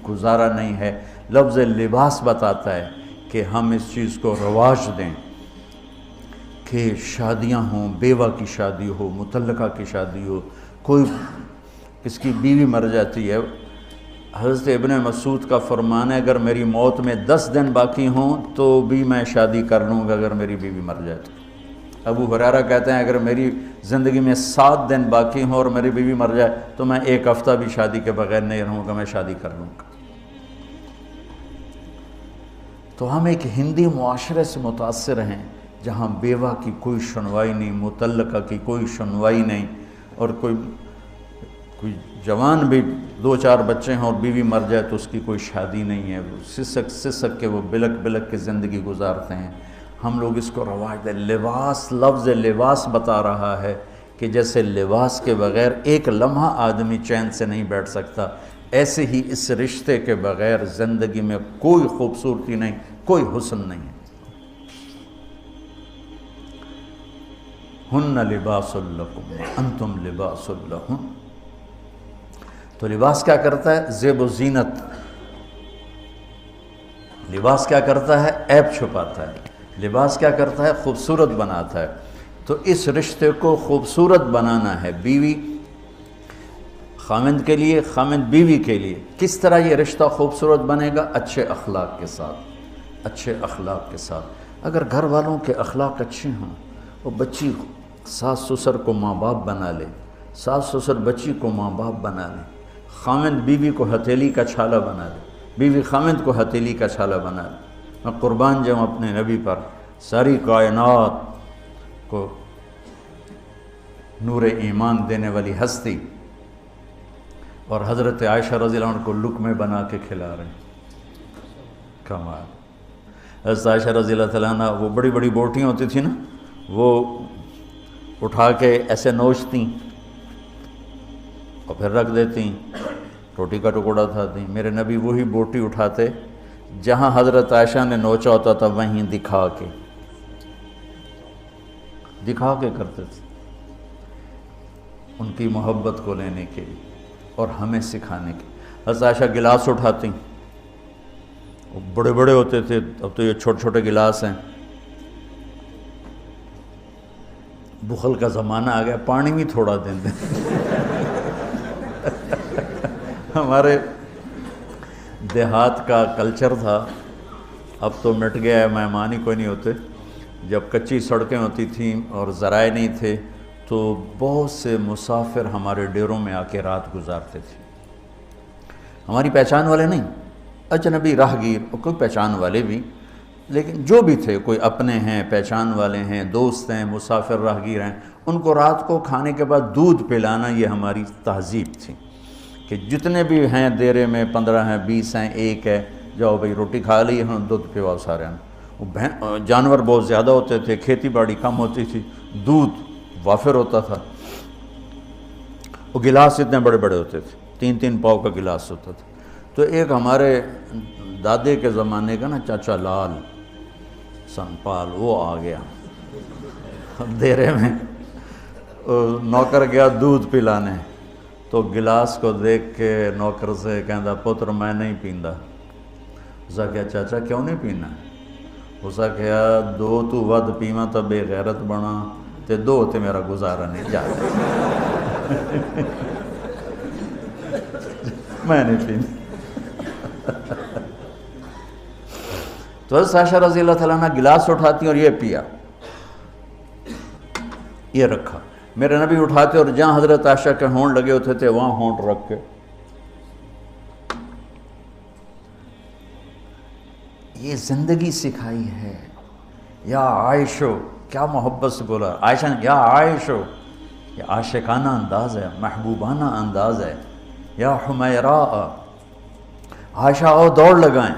گزارا نہیں ہے۔ لفظ لباس بتاتا ہے کہ ہم اس چیز کو رواج دیں کہ شادیاں ہوں، بیوہ کی شادی ہو، مطلقہ کی شادی ہو، کوئی کس کی بیوی مر جاتی ہے، حضرت ابن مسعود کا فرمان ہے اگر میری موت میں 10 دن باقی ہوں تو بھی میں شادی کر لوں گا اگر میری بیوی مر جائے تو۔ ابو ہریرہ کہتے ہیں اگر میری زندگی میں 7 دن باقی ہوں اور میری بیوی مر جائے تو میں 1 ہفتہ بھی شادی کے بغیر نہیں رہوں گا، میں شادی کر لوں گا۔ تو ہم ایک ہندی معاشرے سے متاثر ہیں جہاں بیوہ کی کوئی سنوائی نہیں، مطلقہ کی کوئی سنوائی نہیں، اور کوئی جوان بھی 2-4 بچے ہیں اور بیوی مر جائے تو اس کی کوئی شادی نہیں ہے، سسک سسک کے وہ بلک بلک کے زندگی گزارتے ہیں۔ ہم لوگ اس کو رواج دیں۔ لباس، لفظ لباس بتا رہا ہے کہ جیسے لباس کے بغیر ایک لمحہ آدمی چین سے نہیں بیٹھ سکتا، ایسے ہی اس رشتے کے بغیر زندگی میں کوئی خوبصورتی نہیں، کوئی حسن نہیں ہے۔ ہن لباس لکم وانتم لباس لہن۔ تو لباس کیا کرتا ہے؟ زیب و زینت۔ لباس کیا کرتا ہے؟ عیب چھپاتا ہے۔ لباس کیا کرتا ہے؟ خوبصورت بناتا ہے۔ تو اس رشتے کو خوبصورت بنانا ہے، بیوی خامند کے لیے، خامند بیوی کے لیے۔ کس طرح یہ رشتہ خوبصورت بنے گا؟ اچھے اخلاق کے ساتھ، اچھے اخلاق کے ساتھ۔ اگر گھر والوں کے اخلاق اچھے ہوں، وہ بچی ساس سسر کو ماں باپ بنا لے، ساس سسر بچی کو ماں باپ بنا لے، خامند بیوی کو ہتھیلی کا چھالا بنا دے، بیوی خامند کو ہتھیلی کا چھالا بنا دے۔ میں قربان جاؤں اپنے نبی پر، ساری کائنات کو نور ایمان دینے والی ہستی، اور حضرت عائشہ رضی اللہ عنہ کو لقمے بنا کے کھلا رہے ہیں۔ کمال۔ حضرت عائشہ رضی اللہ تعالیٰ عنہ، وہ بڑی بڑی بوٹیاں ہوتی تھیں نا، وہ اٹھا کے ایسے نوچتیں اور پھر رکھ دیتی، روٹی کا ٹکڑا اٹھاتی۔ میرے نبی وہی بوٹی اٹھاتے جہاں حضرت عائشہ نے نوچا ہوتا تھا، وہیں دکھا کے کرتے تھے، ان کی محبت کو لینے کے لیے اور ہمیں سکھانے کے لیے۔ حضرت عائشہ گلاس اٹھاتی، وہ بڑے بڑے ہوتے تھے، اب تو یہ چھوٹے چھوٹے گلاس ہیں، بخل کا زمانہ آ گیا، پانی بھی تھوڑا دیں دیں۔ ہمارے دیہات کا کلچر تھا، اب تو مٹ گیا ہے، مہمان ہی کوئی نہیں ہوتے۔ جب کچی سڑکیں ہوتی تھیں اور ذرائع نہیں تھے تو بہت سے مسافر ہمارے ڈیروں میں آ کے رات گزارتے تھے، ہماری پہچان والے نہیں، اجنبی راہگیر، اور کوئی پہچان والے بھی، لیکن جو بھی تھے، کوئی اپنے ہیں، پہچان والے ہیں، دوست ہیں، مسافر راہگیر ہیں، ان کو رات کو کھانے کے بعد دودھ پلانا یہ ہماری تہذیب تھی کہ جتنے بھی ہیں دیرے میں، 15 ہیں، 20 ہیں، 1 ہے، جاؤ بھئی روٹی کھا لی، ہاں دودھ پلاؤ سارے ہیں۔ جانور بہت زیادہ ہوتے تھے، کھیتی باڑی کم ہوتی تھی، دودھ وافر ہوتا تھا، وہ گلاس اتنے بڑے بڑے ہوتے تھے، 3-3 پاؤ کا گلاس ہوتا تھا۔ تو ایک ہمارے دادے کے زمانے کا نا چاچا لال سنپال، وہ آ گیا دیرے میں، نوکر گیا دودھ پلانے، تو گلاس کو دیکھ کے نوکر سے کہندا پتر میں نہیں پیندا۔ اسا کہا چاچا کیوں نہیں پینا؟ اسا کہا 2 تو ود پیواں تو بے غیرت بنا، تے 2 تے میرا گزارا نہیں جاتا۔ میں نہیں پیندا۔ تو حضرت عائشہ رضی اللہ تعالیٰ عنہ گلاس اٹھاتی اور یہ پیا، یہ رکھا۔ میرے نبی اٹھاتے اور جہاں حضرت عائشہ کے ہونٹ لگے ہوتے تھے وہاں ہونٹ رکھ کے، یہ زندگی سکھائی ہے۔ یا عائشو، کیا محبت سے بولا عائشہ نے، یا عائشو، یہ عاشقانہ انداز ہے، محبوبانہ انداز ہے۔ یا حمیراء، عائشہ آؤ دوڑ لگائیں،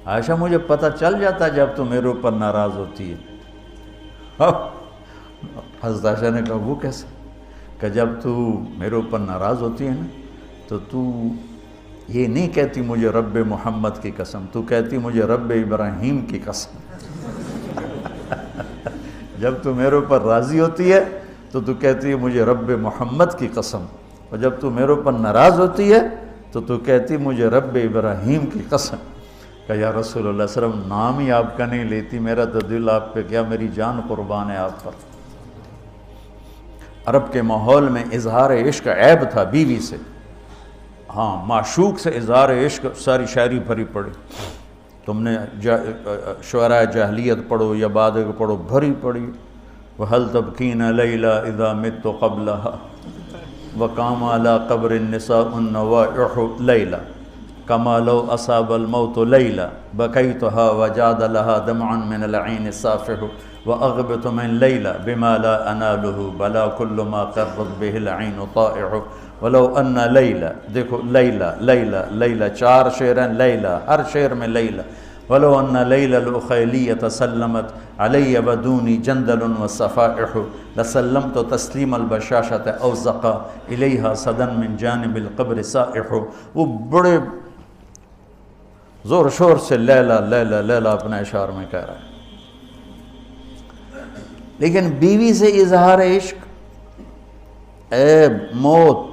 عائشہ مجھے پتہ چل جاتا جب تو میرے اوپر ناراض ہوتی ہے۔ حضرت عائشہ نے کہا وہ کیسے؟ کہ جب تو میرے اوپر ناراض ہوتی ہے نا تو یہ نہیں کہتی مجھے رب محمد کی قسم، تو کہتی مجھے رب ابراہیم کی قسم۔ جب تو میرے اوپر راضی ہوتی ہے تو کہتی ہے مجھے رب محمد کی قسم، اور جب تو میرے اوپر ناراض ہوتی ہے تو کہتی مجھے رب ابراہیم کی قسم کہ یا رسول اللہ صلی اللہ علیہ وسلم نام ہی آپ کا نہیں لیتی، میرا تو دل آپ پہ کیا، میری جان قربان ہے آپ پر۔ عرب کے ماحول میں اظہار عشق عیب تھا بیوی سے، ہاں معشوق سے اظہار عشق ساری شاعری بھری پڑی، تم نے شعراء جاہلیت پڑھو یا بعد کو پڑھو، بھری پڑی۔ وَهَلْ تَبْكِينَ لَيْلَا إِذَا مِتُّ قَبْلَهَا وَقَامَ عَلَىٰ قَبْرِ النِّسَاءُ النَّوَائِحُ لَيْلَا كَمَا لَوْ أَصَابَ الْمَوْتُ لَيْلَا بَكَيْتُهَا وَجَادَ لَهَا دَمْعًا مِنَ الْعَيْنِ صَافِحُ وَأَغْبِطُ مِنْ لَيْلَا بِمَا لَا أَنَالُهُ بَلَا كُلُّ مَا قَرَّتْ بِهِ الْعَيْنُ طَائِحُ وَلَوْ أَنَّ لَيْلَا، دیکھو لیلہ لیلہ لیلہ، 4 شعر ہیں لیلہ، ہر شعر میں لیلہ۔ وَلَوْ أَنَّ لَيْلَ الْأُخَيْلِيَّةَ سَلَّمَتْ عَلَيَّ بَدُونِي جَنْدَلٌ وَصَفَائِحُ لَسَلَّمْتُ تَسْلِيمَ الْبَشَاشَةِ أَوْ زَقَى إِلَيْهَا صَدًا مِنْ جَانِبِ الْقَبْرِ سَائِحُ۔ وہ بڑے زور شور سے لیلہ لیلہ لیلہ اپنے اشعار میں کہہ رہا ہے، لیکن بیوی سے اظہار عشق عیب، موت،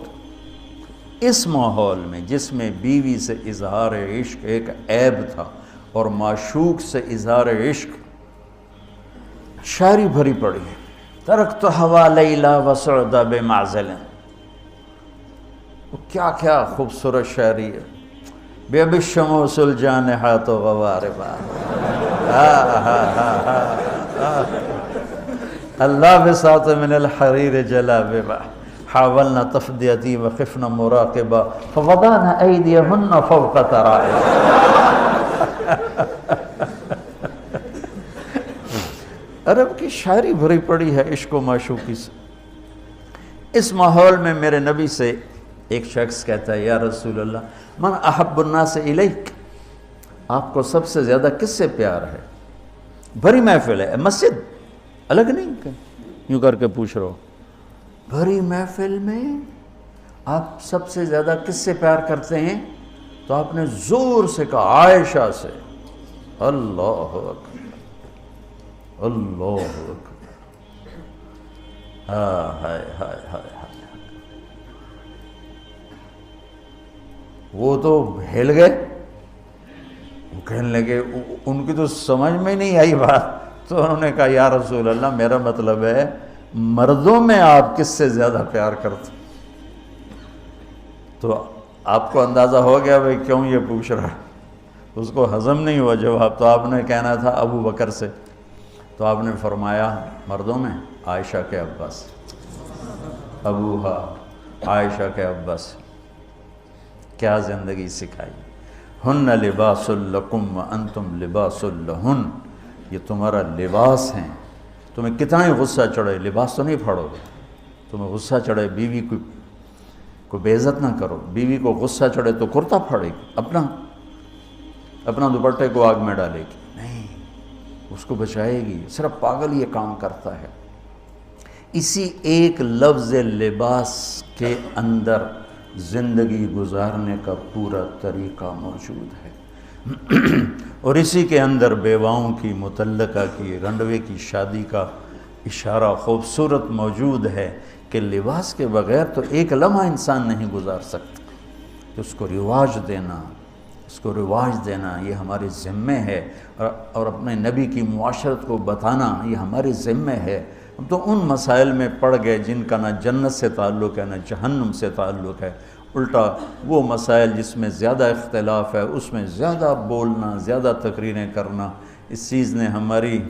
اس ماحول میں جس میں بیوی سے اظہار عشق ایک عیب تھا اور معشوق سے اظہار عشق شاعری بھری پڑی ہے۔ ترکت ہوا لیلا وسعد بمعزل، کیا کیا خوبصورت شاعری ہے۔ بے اب الشموس الجانحات غواربا، اللہ بساط من الحریر جلاببا حاولنا تفدیتی وخفنا مراقبا فوضعنا ایدیہن فوق ترائب۔ عرب کی شاعری بھری پڑی ہے عشق و معشوقی سے۔ اس ماحول میں میرے نبی سے ایک شخص کہتا ہے یا رسول اللہ من احب الناس الیک، آپ کو سب سے زیادہ کس سے پیار ہے؟ بھری محفل ہے، مسجد الگ نہیں یوں کر کے پوچھ رہا ہو، بھری محفل میں آپ سب سے زیادہ کس سے پیار کرتے ہیں؟ تو آپ نے زور سے کہا عائشہ سے۔ اللہ اکبر اللہ اکبر، ہائے ہائے ہائے ہائے، وہ تو ہل گئے، وہ کہنے لگے، ان کی تو سمجھ میں نہیں آئی بات، تو انہوں نے کہا یا رسول اللہ میرا مطلب ہے مردوں میں آپ کس سے زیادہ پیار کرتے؟ تو آپ کو اندازہ ہو گیا بھئی کیوں یہ پوچھ رہا ہے، اس کو ہضم نہیں ہوا جواب، تو آپ نے کہنا تھا ابو بکر سے، تو آپ نے فرمایا مردوں میں عائشہ کے ابا سے، ابوہا عائشہ کے ابا سے۔ کیا زندگی سکھائی، ہن لباس لکم وانتم لباس لہن، یہ تمہارا لباس ہیں، تمہیں کتنا ہی غصہ چڑھے لباس تو نہیں پھاڑو گے، تمہیں غصہ چڑھے بیوی کو بے عزت نہ کرو، بیوی کو غصہ چڑھے تو کرتا پھاڑے گی، اپنا دوپٹے کو آگ میں ڈالے گی، نہیں، اس کو بچائے گی، صرف پاگل یہ کام کرتا ہے۔ اسی ایک لفظ لباس کے اندر زندگی گزارنے کا پورا طریقہ موجود ہے، اور اسی کے اندر بیواؤں کی، مطلقہ کی، رنڈوے کی شادی کا اشارہ خوبصورت موجود ہے کہ لباس کے بغیر تو ایک لمحہ انسان نہیں گزار سکتا، کہ اس کو رواج دینا یہ ہمارے ذمے ہے، اور اپنے نبی کی معاشرت کو بتانا یہ ہمارے ذمے ہے۔ ہم تو ان مسائل میں پڑ گئے جن کا نہ جنت سے تعلق ہے نہ جہنم سے تعلق ہے، الٹا وہ مسائل جس میں زیادہ اختلاف ہے اس میں زیادہ بولنا، زیادہ تقریریں کرنا، اس چیز نے ہمیں